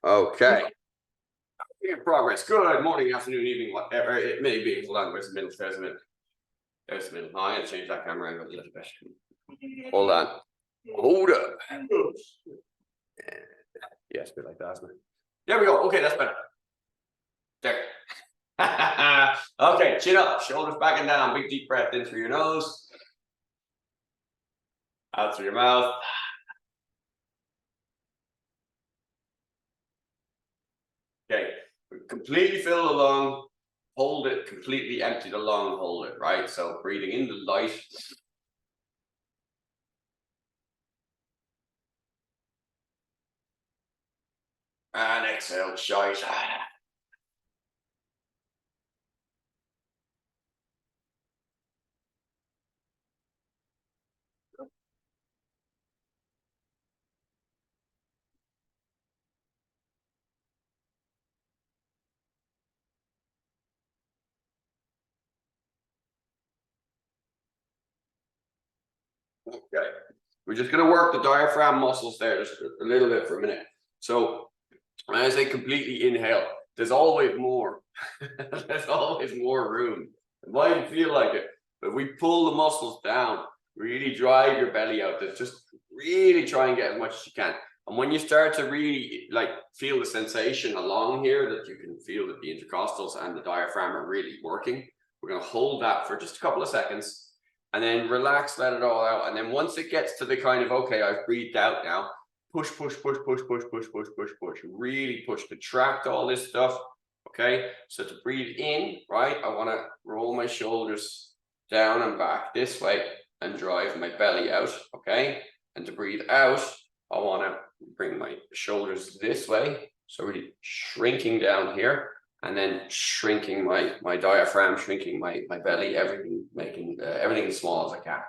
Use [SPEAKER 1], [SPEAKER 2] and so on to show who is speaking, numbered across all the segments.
[SPEAKER 1] Okay. In progress. Good morning, afternoon, evening, whatever it may be. Hold on, where's the middle? There's the middle. There's the middle. Oh, I'm gonna change that camera angle a little bit. Hold on. Hold up. Yes, a bit like that, isn't it? There we go. Okay, that's better. There. Okay, chin up, shoulders back and down. Big deep breath in through your nose. Out through your mouth. Okay, completely fill the lung, hold it, completely empty the lung, hold it, right? So breathing in the light. And exhale, shite. Okay, we're just going to work the diaphragm muscles there just a little bit for a minute. So when I say completely inhale, there's always more. There's always more room. It might feel like it, but we pull the muscles down, really drive your belly out. Just really try and get as much as you can. And when you start to really like feel the sensation along here, that you can feel that the intercostals and the diaphragm are really working, we're going to hold that for just a couple of seconds. And then relax, let it all out. And then once it gets to the kind of, okay, I've breathed out now, push, push, push, push, push, push, push, push, push, really push, contract all this stuff. Okay, so to breathe in, right, I want to roll my shoulders down and back this way and drive my belly out. Okay, and to breathe out, I want to bring my shoulders this way. So really shrinking down here. And then shrinking my diaphragm, shrinking my belly, everything, making everything as small as I can.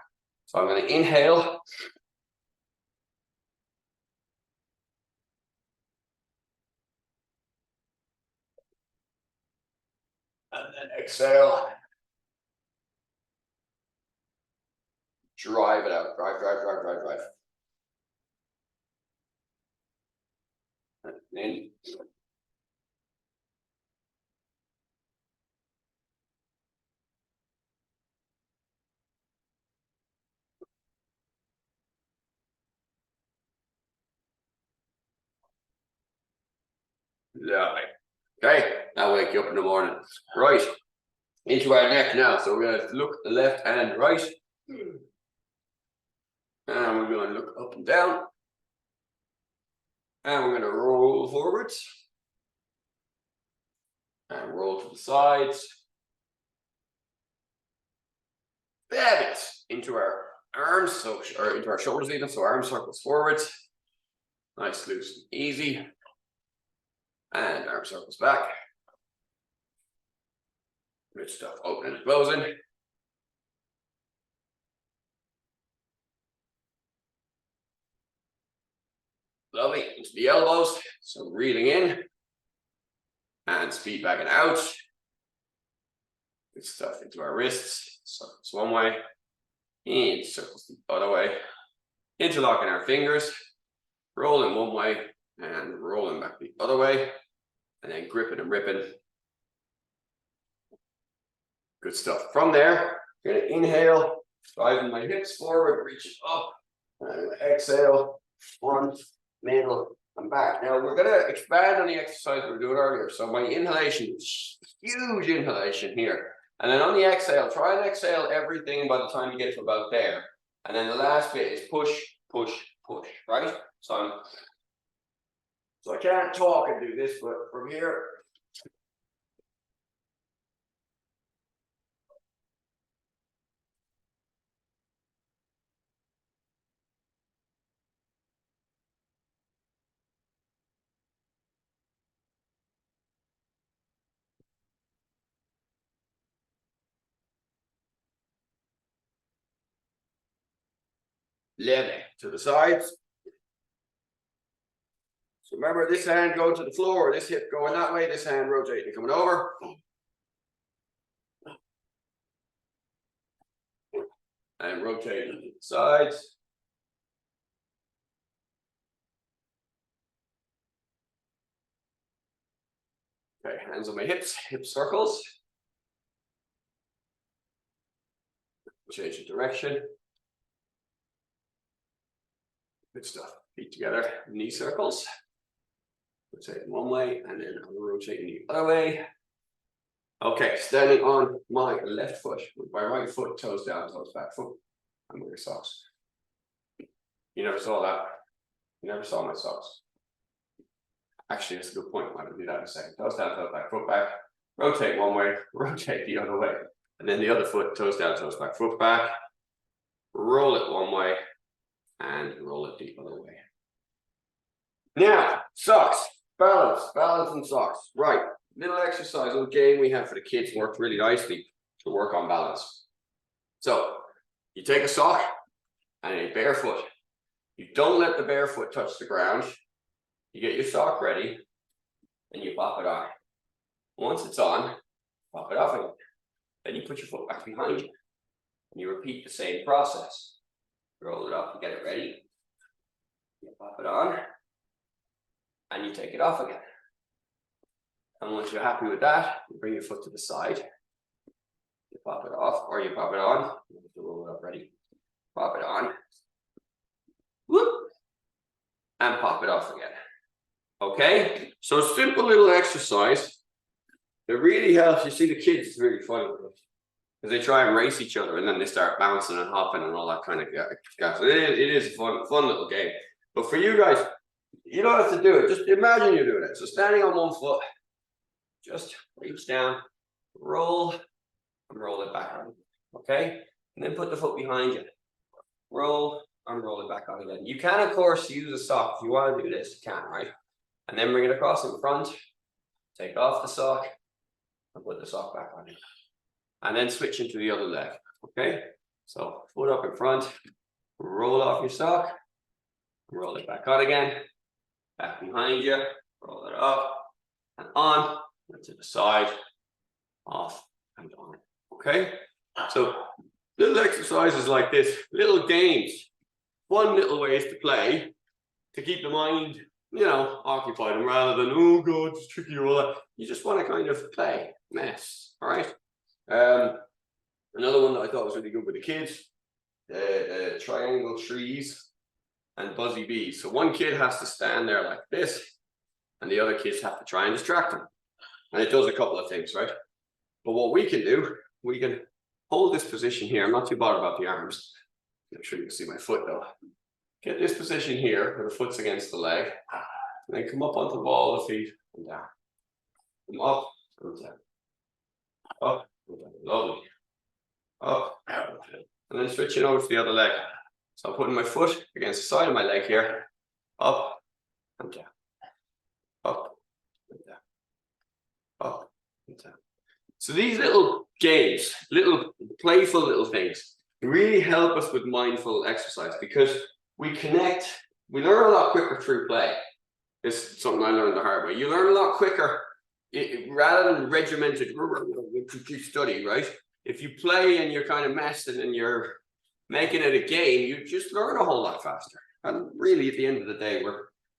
[SPEAKER 1] So I'm going to inhale. And then exhale. Drive it out. Drive, drive, drive, drive, drive. And in. Lovely. Okay, that'll wake you up in the morning. Right, into our neck now. So we're going to look the left and right. And we're going to look up and down. And we're going to roll forwards. And roll to the sides. Fabulous. Into our arms, so or into our shoulders even, so arm circles forwards. Nice, loose, and easy. And arm circles back. Good stuff. Opening and closing. Lovely. Into the elbows. So breathing in. And speed back and out. Good stuff. Into our wrists. Circles one way. In circles the other way. Interlocking our fingers. Rolling one way. And rolling back the other way. And then gripping and ripping. Good stuff. From there, I'm going to inhale, driving my hips forward, reaching up, and exhale, front, middle, and back. Now we're going to expand on the exercise we were doing earlier. So my inhalation, huge inhalation here. And then on the exhale, try and exhale everything by the time you get to about there. And then the last bit is push, push, push, right? So I can't talk and do this, but from here, left to the sides. So remember, this hand going to the floor, this hip going that way, this hand rotating, coming over. And rotating to the sides. Okay, hands on my hips, hip circles. Change the direction. Good stuff. Feet together, knee circles. Rotate one way and then I'll rotate the other way. Okay, standing on my left foot with my right foot, toes down, toes back, foot. I'm wearing socks. You never saw that. You never saw my socks. Actually, that's a good point. I'm going to do that in a second. Toes down, toes back, foot back. Rotate one way, rotate the other way. And then the other foot, toes down, toes back, foot back. Roll it one way and roll it the other way. Now, socks. Balance, balance and socks. Right. Little exercise, little game we have for the kids worked really nicely to work on balance. So, you take a sock and a barefoot. You don't let the barefoot touch the ground. You get your sock ready and you pop it on. Once it's on, pop it off again. Then you put your foot back behind you. And you repeat the same process. Roll it up and get it ready. You pop it on. And you take it off again. And once you're happy with that, you bring your foot to the side. You pop it off or you pop it on. You have to roll it up ready. Pop it on. Whoop. And pop it off again. Okay? So a simple little exercise. It really helps. You see the kids, it's really funny. Because they try and race each other and then they start bouncing and hopping and all that kind of stuff. So it is a fun little game. But for you guys, you don't have to do it. Just imagine you're doing it. So standing on one foot, just reach down, roll, and roll it back on. Okay? And then put the foot behind you. Roll, and roll it back on again. You can, of course, use a sock. If you want to do this, you can, right? And then bring it across in front. Take off the sock, and put the sock back on it. And then switch into the other leg. Okay? So, foot up in front, roll off your sock, roll it back on again. Back behind you, roll it up, and on, and to the side, off, and on. Okay? So, little exercises like this, little games, fun little ways to play to keep the mind, occupied, and rather than, oh God, it's tricky or all that, you just want to kind of play, mess, all right? Another one that I thought was really good with the kids, triangle trees and buzzy bees. So one kid has to stand there like this, and the other kids have to try and distract them. And it does a couple of things, right? But what we can do, we can hold this position here. I'm not too bothered about the arms. Make sure you can see my foot though. Get this position here, where the foot's against the leg. And then come up onto the ball of the feet and down. Come up and down. Up and down. Lovely. Up and down. And then switching over to the other leg. So I'm putting my foot against the side of my leg here. Up and down. Up and down. Up and down. So these little games, little playful little things, really help us with mindful exercise because we connect, we learn a lot quicker through play. This is something I learned the hard way. You learn a lot quicker rather than regimented study, right? If you play and you're kind of messing and you're making it a game, you just learn a whole lot faster. And really, at the end of the day,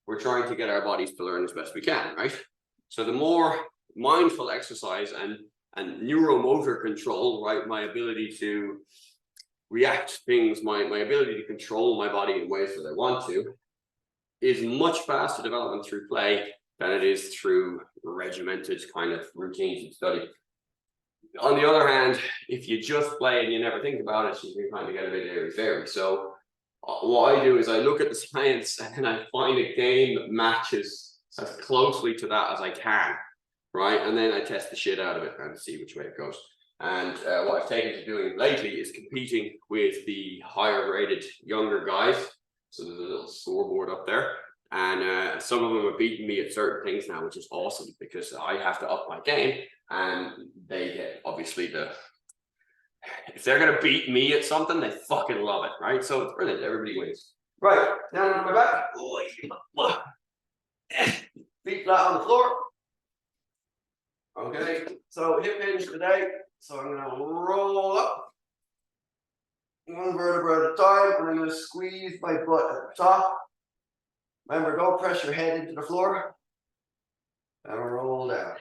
[SPEAKER 1] we're trying to get our bodies to learn as best we can, right? So the more mindful exercise and neuromotor control, right? My ability to react to things, my ability to control my body in ways that I want to, is much faster development through play than it is through regimented kind of routines and study. On the other hand, if you just play and you never think about it, you can kind of get a bit airy-fairy. So what I do is I look at the science and I find a game that matches as closely to that as I can, right? And then I test the shit out of it and see which way it goes. And what I've taken to doing lately is competing with the higher rated younger guys. So there's a little scoreboard up there. And some of them are beating me at certain things now, which is awesome because I have to up my game. And they get, obviously, if they're going to beat me at something, they fucking love it, right? So it's brilliant. Everybody wins. Right, down on my back. Feet flat on the floor. Okay, so hip hinge today. So I'm going to roll up one vertebra at a time, and I'm going to squeeze my butt at the top. Remember, don't press your head into the floor. And roll down.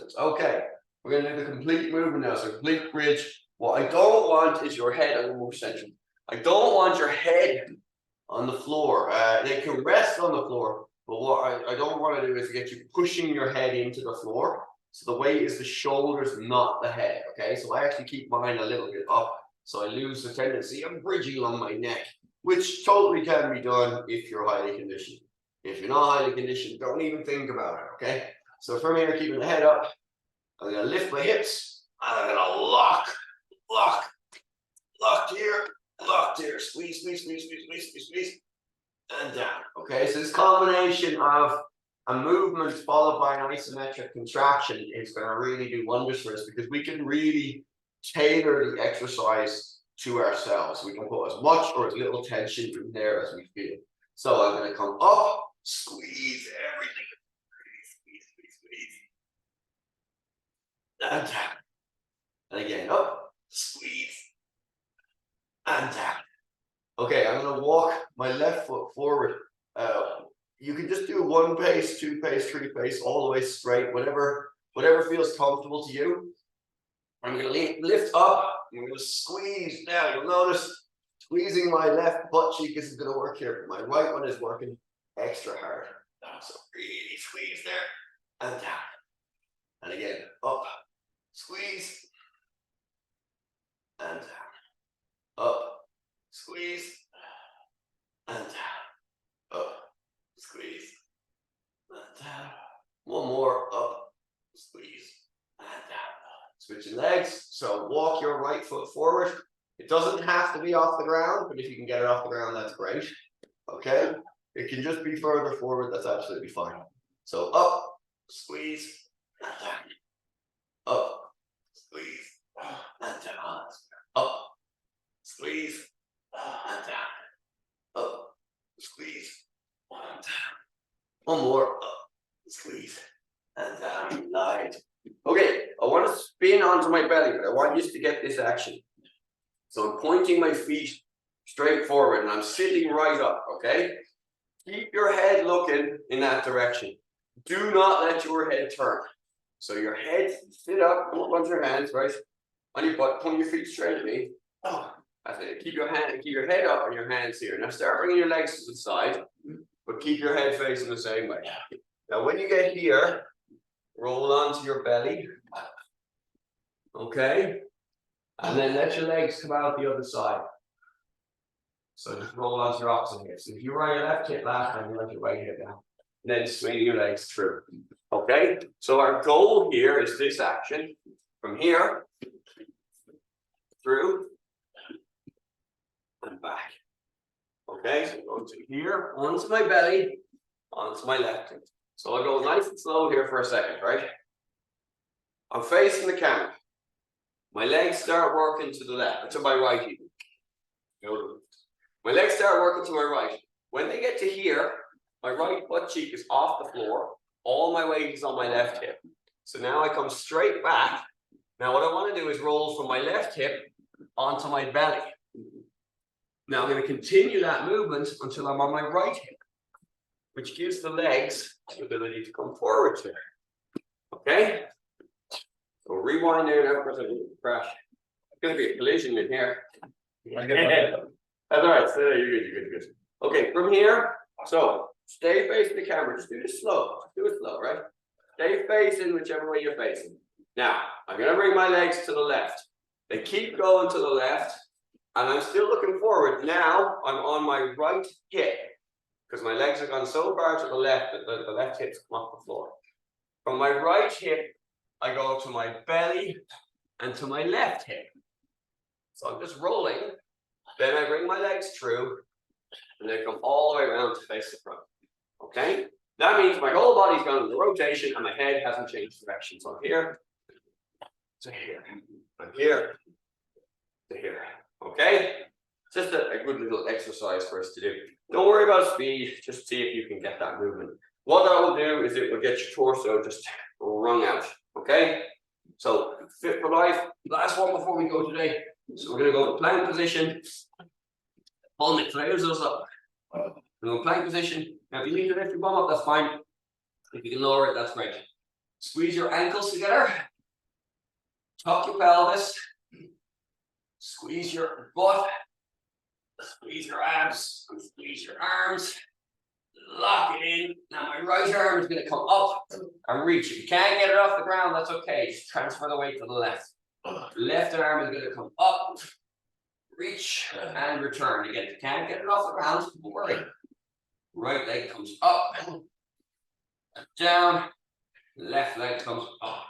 [SPEAKER 1] distance. Okay, we're going to do the complete movement now. So complete bridge. What I don't want is your head on the more central. I don't want your head on the floor. They can rest on the floor, but what I don't want to do is get you pushing your head into the floor. So the weight is the shoulders, not the head. Okay, so I actually keep mine a little bit up, so I lose the tendency of bridging on my neck, which totally can be done if you're highly conditioned. If you're not highly conditioned, don't even think about it. Okay, so from here, keeping the head up, I'm gonna lift my hips, and I'm gonna lock here, squeeze, and down. Okay, so this combination of a movement followed by an isometric contraction is going to really do wonders for us, because we can really tailor the exercise to ourselves. We can put as much or as little tension in there as we feel. So I'm going to come up, squeeze everything, squeeze, and down. And again, up, squeeze, and down. Okay, I'm going to walk my left foot forward. You can just do 1 pace, 2 pace, 3 pace, all the way straight, whatever feels comfortable to you. I'm going to lift up. I'm going to squeeze down. You'll notice squeezing my left butt cheek isn't going to work here. My right one is working extra hard. So really squeeze there and down. And again, up, squeeze, and down. Up, squeeze, and down. Up, squeeze, and down. One more, up, squeeze, and down. Switching legs. So walk your right foot forward. It doesn't have to be off the ground, but if you can get it off the ground, that's great. Okay? It can just be further forward, that's absolutely fine. So up, squeeze, and down. Up, squeeze, and down. Up, squeeze, and down. Up, squeeze, and down. One more, up, squeeze, and down. Nice. Okay, I want to spin onto my belly, but I want you to get this action. So I'm pointing my feet straight forward and I'm sitting right up, okay? Keep your head looking in that direction. Do not let your head turn. So your head, sit up, come up onto your hands, right? On your butt, point your feet straight at me. Oh, that's it. Keep your head up and your hands here. Now start bringing your legs to the side, but keep your head facing the same way. Now when you get here, roll onto your belly. Okay? And then let your legs come out the other side. So just roll onto your opposite hip. So if you roll your left hip last time, you let your right hip down. And then swing your legs through. Okay? So our goal here is this action. From here, through, and back. Okay? So go to here, onto my belly, onto my left hip. So I'll go nice and slow here for a second, right? I'm facing the camera. My legs start working to the left, to my right even. My legs start working to my right. When they get to here, my right butt cheek is off the floor. All my weight is on my left hip. So now I come straight back. Now what I want to do is roll from my left hip onto my belly. Now I'm going to continue that movement until I'm on my right hip, which gives the legs the ability to come forward here. Okay? So rewind there now for a second. Crash. It's going to be a collision in here. That's all right. So you're good. Okay, from here, so stay facing the camera. Just do this slow. Right? Stay facing whichever way you're facing. Now, I'm going to bring my legs to the left. They keep going to the left, and I'm still looking forward. Now, I'm on my right hip, because my legs have gone so far to the left that the left hip's come off the floor. From my right hip, I go to my belly and to my left hip. So I'm just rolling. Then I bring my legs through, and they come all the way around to face the front. Okay? That means my whole body's gone in the rotation, and my head hasn't changed direction. So I'm here to here. I'm here to here. Okay? Just a good little exercise for us to do. Don't worry about speed. Just see if you can get that movement. What that will do is it will get your torso just wrung out. Okay? So fit for life. Last one before we go today. So we're going to go to plank position. Hold the trousers up. We're going to plank position. Now if you need to lift your bum up, that's fine. If you can lower it, that's great. Squeeze your ankles together. Tuck your pelvis. Squeeze your butt. Squeeze your abs. Squeeze your arms. Lock it in. Now my right arm is going to come up and reach. If you can't get it off the ground, that's okay. Just transfer the weight to the left. Left arm is going to come up, reach, and return. Again, if you can't get it off the ground, don't worry. Right leg comes up, and down. Left leg comes up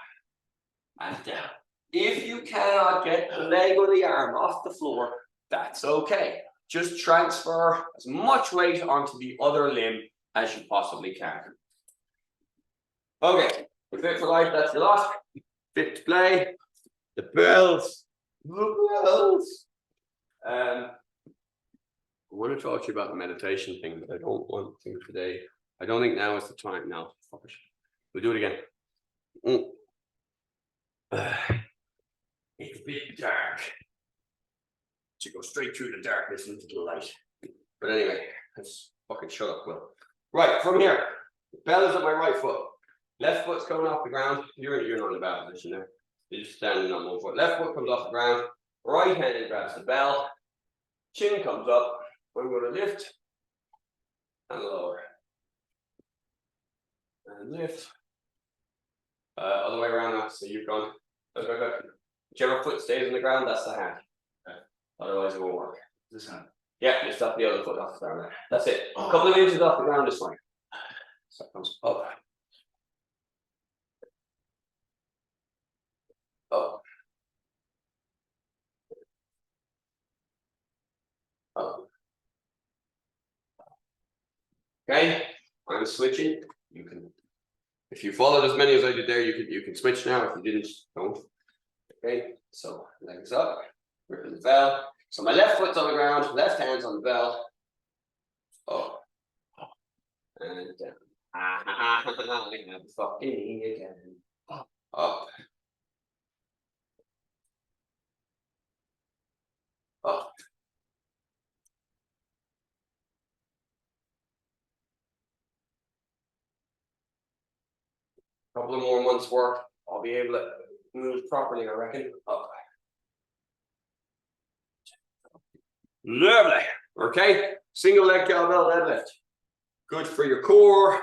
[SPEAKER 1] and down. If you cannot get the leg or the arm off the floor, that's okay. Just transfer as much weight onto the other limb as you possibly can. Okay, fit for life, that's your lot. Fit to play. The bells. The bells. I want to talk to you about the meditation thing, but I don't want to today. I don't think now is the time. Now, fuck it. We'll do it again. It's a bit dark. To go straight through the darkness into the light. But anyway, let's fucking shut up, Will. Right, from here, the bell is at my right foot. Left foot's coming off the ground. You're not in a bad position there. You're just standing on one foot. Left foot comes off the ground. Right hand grabs the bell. Chin comes up. I'm going to lift and lower. And lift. Other way around now. So you've gone. Whichever foot stays on the ground, that's the hand. Okay. Otherwise, it won't work. This hand. Yeah, just up the other foot off the ground. That's it. A couple of inches off the ground is fine. So it comes up. Up. Up. Okay, I'm switching. You can, if you followed as many as I did there, you can switch now. If you didn't, don't. Okay, so legs up, gripping the bell. So my left foot's on the ground, left hand's on the bell. Up and down. I have fucking again. Up. Up. Couple of more months work, I'll be able to move properly, I reckon. Up. Lovely. Okay, single leg cowbell deadlift. Good for your core,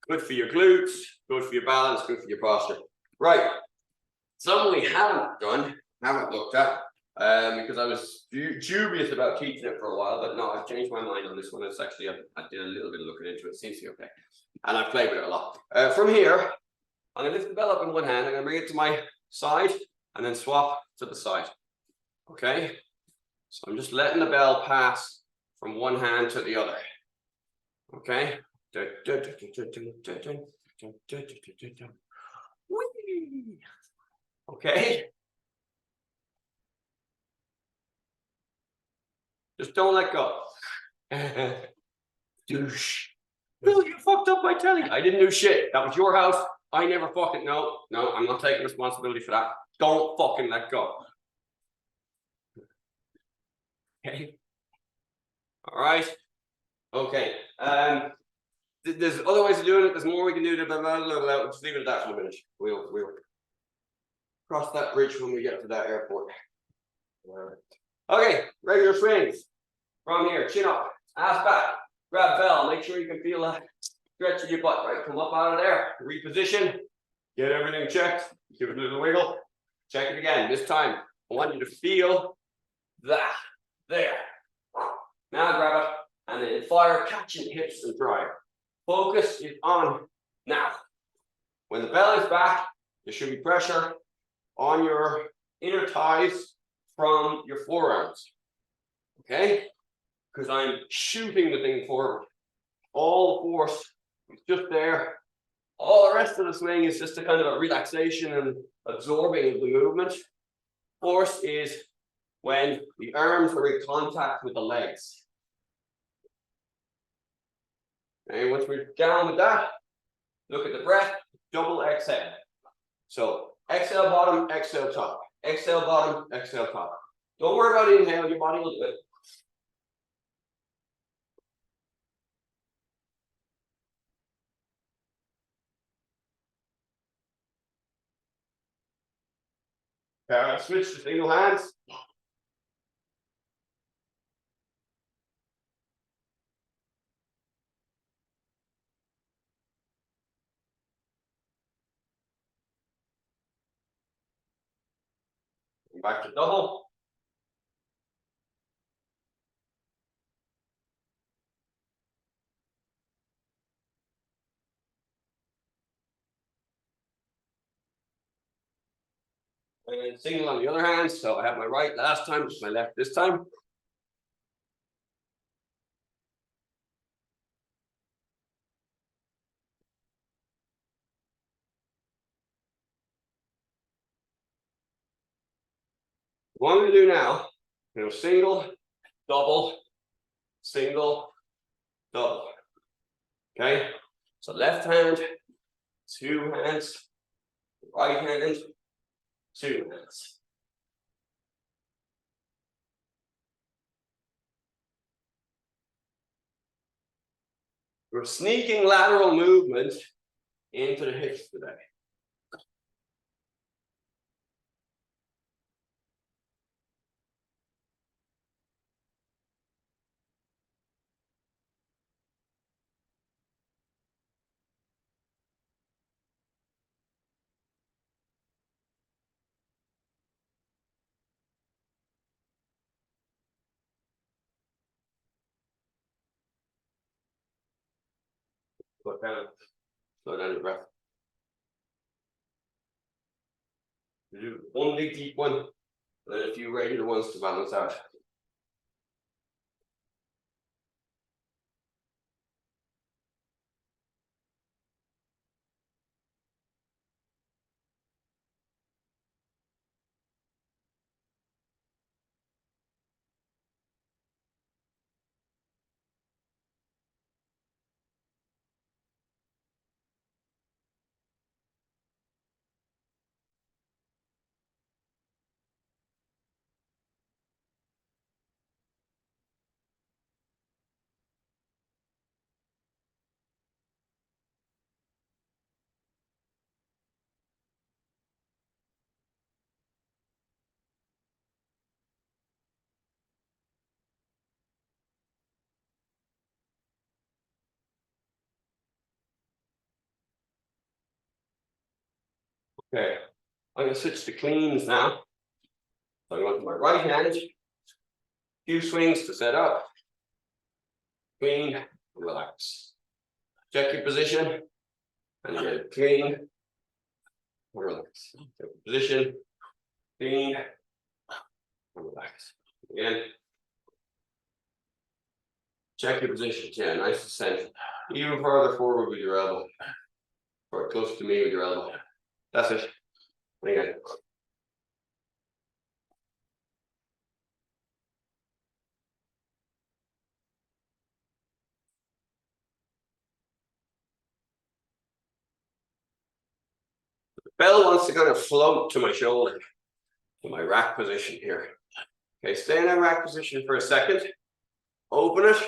[SPEAKER 1] good for your glutes, good for your balance, good for your posture. Right. Something we haven't looked at, because I was dubious about teaching it for a while, but no, I've changed my mind on this one. It's actually, I did a little bit of looking into it. It seems to be okay. And I've played with it a lot. From here, I'm going to lift the bell up in one hand. I'm going to bring it to my side and then swap to the side. Okay? So I'm just letting the bell pass from one hand to the other. Okay? Okay? Just don't let go. Douche. Bill, you fucked up my telly. I didn't do shit. That was your house. I never fucking no, I'm not taking responsibility for that. Don't fucking let go. Okay. All right. Okay. There's other ways of doing it. There's more we can do. Just leave it at that for a minute. We'll cross that bridge when we get to that airport. Okay. Regular swings. From here, chin up, ass back, grab bell. Make sure you can feel that stretch in your butt. Right. Come up out of there. Reposition. Get everything checked. Give it a little wiggle. Check it again. This time, I want you to feel that. There. Now grab it and then fire, catching hips and drive. Focus is on now. When the bell is back, there should be pressure on your inner thighs from your forearms. Okay? Because I'm shooting the thing forward. All the force is just there. All the rest of the swing is just a kind of a relaxation and absorbing of the movement. Force is when the arms are in contact with the legs. And once we're down with that, look at the breath, double exhale. So exhale bottom, exhale top. Exhale bottom, exhale top. Don't worry about inhale, your body will do it. Switch to single hands. Back to double. And single on the other hand. So I have my right last time, my left this time. What I'm going to do now, single, double, single, double. Okay, so left hand, two hands, right hand, two hands. We're sneaking lateral movement into the hips today. Slow down your breath. You do one big deep one, and then a few regular ones to balance out. Okay, I'm going to switch to cleans now. So I'm going to my right hand, few swings to set up, clean, relax. Check your position, and again, clean, relax. Check your position, clean, relax. Again, check your position. Yeah, nice and central. Even further forward with your elbow, or close to me with your elbow. That's it. Again. The bell wants to kind of float to my shoulder, to my rack position here. Okay, stay in that rack position for a second. Open it,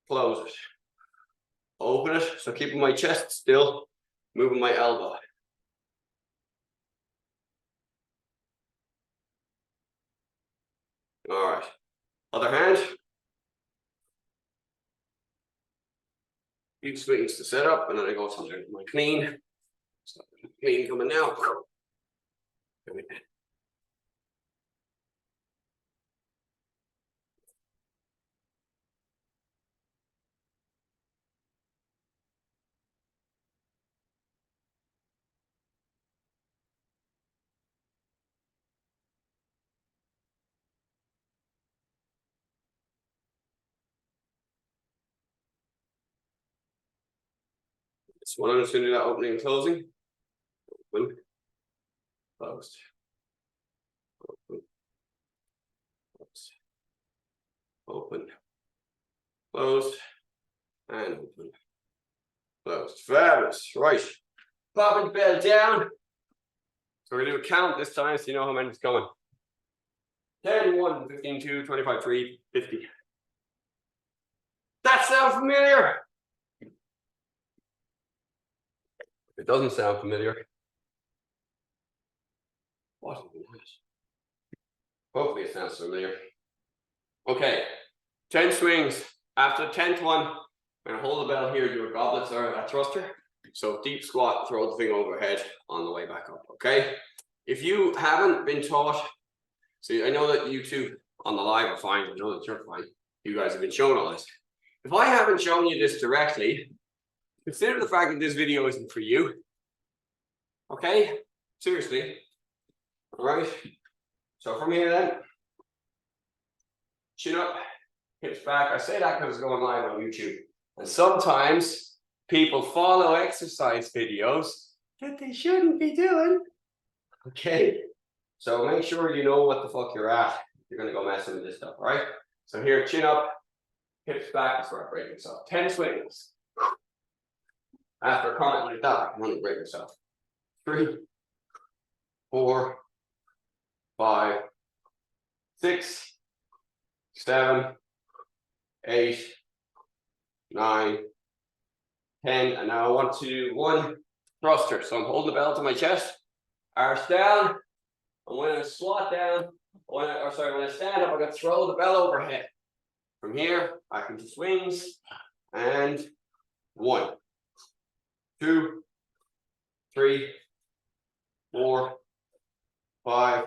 [SPEAKER 1] close it. Open it, so keeping my chest still, moving my elbow. All right, other hand. Few swings to set up, and then I go to my clean. So clean coming now. So what I'm just going to do that opening and closing. Open, closed. Open, closed. Open, closed, and open, closed. Fabulous. Right. Popping the bell down. So we're going to do a count this time so you know how many is going. 10, 1, 15, 2, 25, 3, 50. That sound familiar? If it doesn't sound familiar, What is this? Hopefully it sounds familiar. Okay, 10 swings. After the 10th one, I'm gonna hold the bell here, do a goblet or a thruster. So deep squat, throw the thing overhead on the way back up, okay? If you haven't been taught, see, I know that you two on the live are fine, I know that you're fine. You guys have been shown all this. If I haven't shown you this directly, consider the fact that this video isn't for you. Okay? Seriously. All right. So from here then, chin up, hips back. I say that because it's going live on YouTube. And sometimes people follow exercise videos that they shouldn't be doing. Okay. So make sure you know what the fuck you're at. You're gonna go messing with this stuff, all right? So here, chin up, hips back, that's where I break yourself. 10 swings. After a comment like that, I'm gonna break yourself. 3, 4, 5, 6, 7, 8, 9, 10, and now I want to do one thruster. So I'm holding the bell to my chest, arch down, and when I squat down, when I stand up, I'm gonna throw the bell overhead. From here, back into swings, and 1, 2, 3, 4, 5,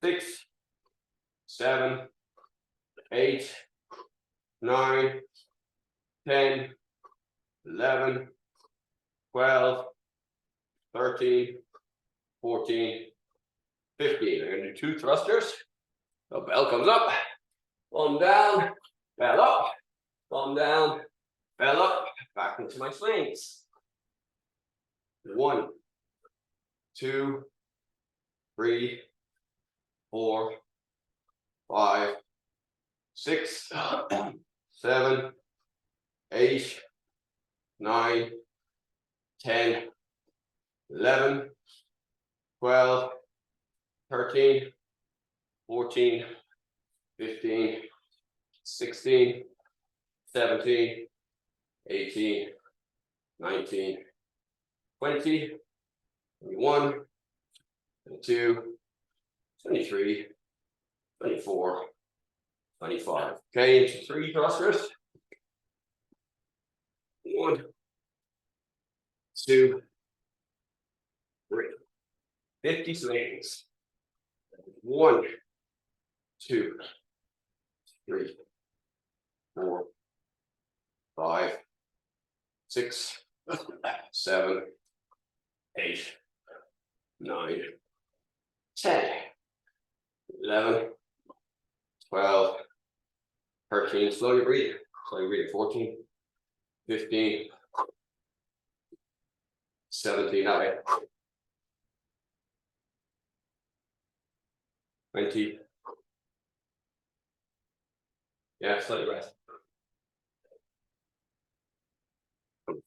[SPEAKER 1] 6, 7, 8, 9, 10, 11, 12, 13, 14, 15. I'm going to do 2 thrusters. So bell comes up, thumb down, bell up, thumb down, bell up, back into my swings. 1, 2, 3, 4, 5, 6, 7, 8, 9, 10, 11, 12, 13, 14, 15, 16, 17, 18, 19, 20, 21, 22, 23, 24, 25. Okay, into 3 thrusters. 1, 2, 3. 50 swings. 1, 2, 3, 4, 5, 6, 7, 8, 9, 10, 11, 12, 13, slowly breathe, 14, 15, 17, that way, 20, yeah, slightly rest,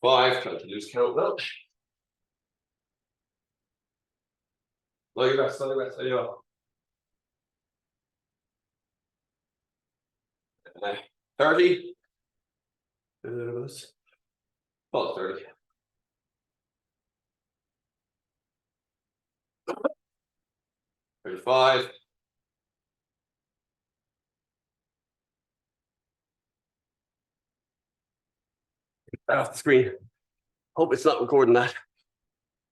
[SPEAKER 1] 5, trying to lose count well, slowly rest, there you go. 30, about 30. 35. Off the screen. Hope it's not recording that.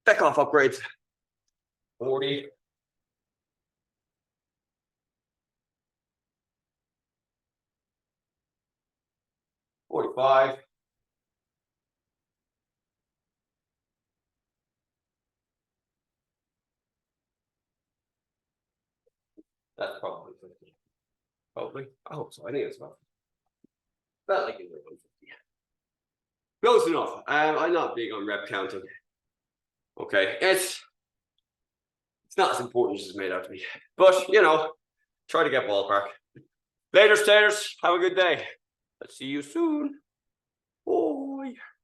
[SPEAKER 1] Back off upgrades. 40. 45. 'That's probably 50. Probably. I hope so. I think it's about. Felt like it was 150. Close enough. I'm not big on rep counting. Okay, it's not as important as it's made out to be. But you know, try to get ballpark. Later, stairs. Have a good day. Let's see you soon. Bye.